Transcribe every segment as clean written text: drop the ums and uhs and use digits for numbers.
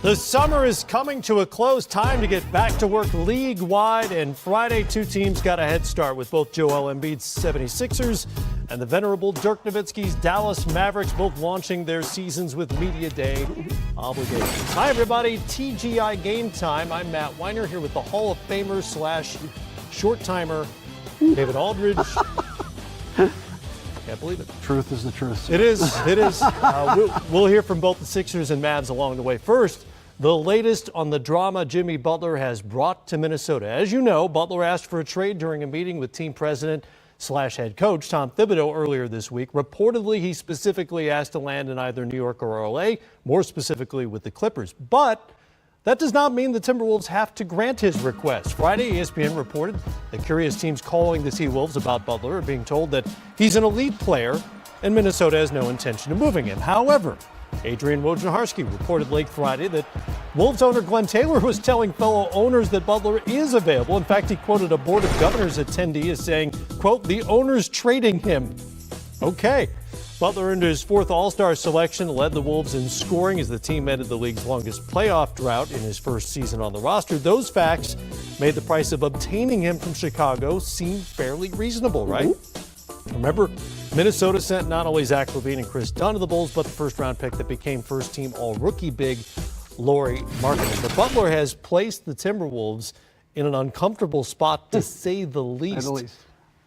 The summer is coming to a close. Time to get back to work league-wide. And Friday, two teams got a head start with both Joel Embiid's 76ers and the venerable Dirk Nowitzki's Dallas Mavericks both launching their seasons with Media Day obligations. Hi, everybody. TGI Game Time. I'm Matt Weiner here with the Hall of Famer / short-timer David Aldridge. Can't believe it. Truth is the truth. It is. It is. We'll hear from both the Sixers and Mavs along the way. First, the latest on the drama Jimmy Butler has brought to Minnesota. As you know, Butler asked for a trade during a meeting with team president / head coach Tom Thibodeau earlier this week. Reportedly, he specifically asked to land in either New York or LA, more specifically with the Clippers. But that does not mean the Timberwolves have to grant his request. Friday, ESPN reported that curious teams calling the T-Wolves about Butler are being told that he's an elite player and Minnesota has no intention of moving him. However, Adrian Wojnarowski reported late Friday that Wolves owner Glenn Taylor was telling fellow owners that Butler is available. In fact, he quoted a Board of Governors attendee as saying, quote, "The owner's trading him." Okay. Butler earned his fourth All-Star selection, led the Wolves in scoring as the team ended the league's longest playoff drought in his first season on the roster. Those facts made the price of obtaining him from Chicago seem fairly reasonable, right? Remember, Minnesota sent not only Zach LaVine and Chris Dunn to the Bulls, but the first-round pick that became first-team all-rookie big Lauri Markkanen. But Butler has placed the Timberwolves in an uncomfortable spot, to say the least. At least.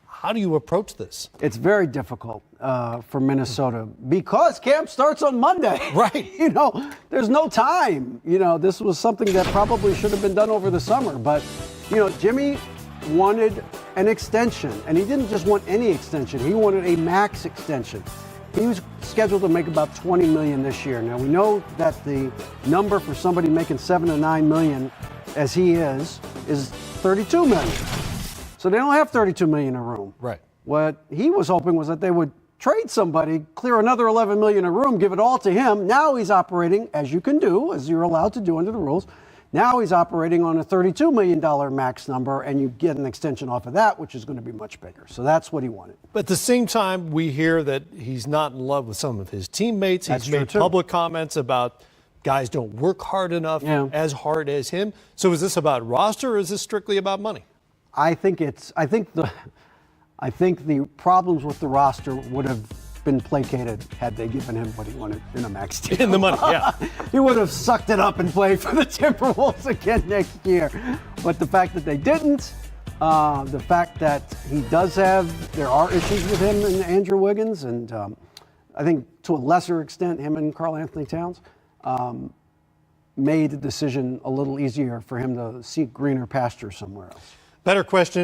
How do you approach this? It's very difficult for Minnesota because camp starts on Monday. Right. You know, there's no time. You know, this was something that probably should have been done over the summer. But, you know, Jimmy wanted an extension, and he didn't just want any extension. He wanted a max extension. He was scheduled to make about $20 million this year. Now, we know that the number for somebody making $7 to $9 million, as he is $32 million. So they don't have $32 million in room. Right. What he was hoping was that they would trade somebody, clear another $11 million in room, give it all to him. Now he's operating, as you can do, as you're allowed to do under the rules. Now he's operating on a $32 million max number, and you get an extension off of that, which is going to be much bigger. So that's what he wanted. But at the same time, we hear that he's not in love with some of his teammates. That's He's made true, too. public comments about guys don't work hard enough, as hard as him. So is this about roster, or is this strictly about money? I think the problems with the roster would have been placated had they given him what he wanted in a max deal. In the money, yeah. He would have sucked it up and played for the Timberwolves again next year. But the fact that they didn't, the fact that there are issues with him and Andrew Wiggins, and I think to a lesser extent him and Karl Anthony Towns, made the decision a little easier for him to seek greener pastures somewhere else. Better question.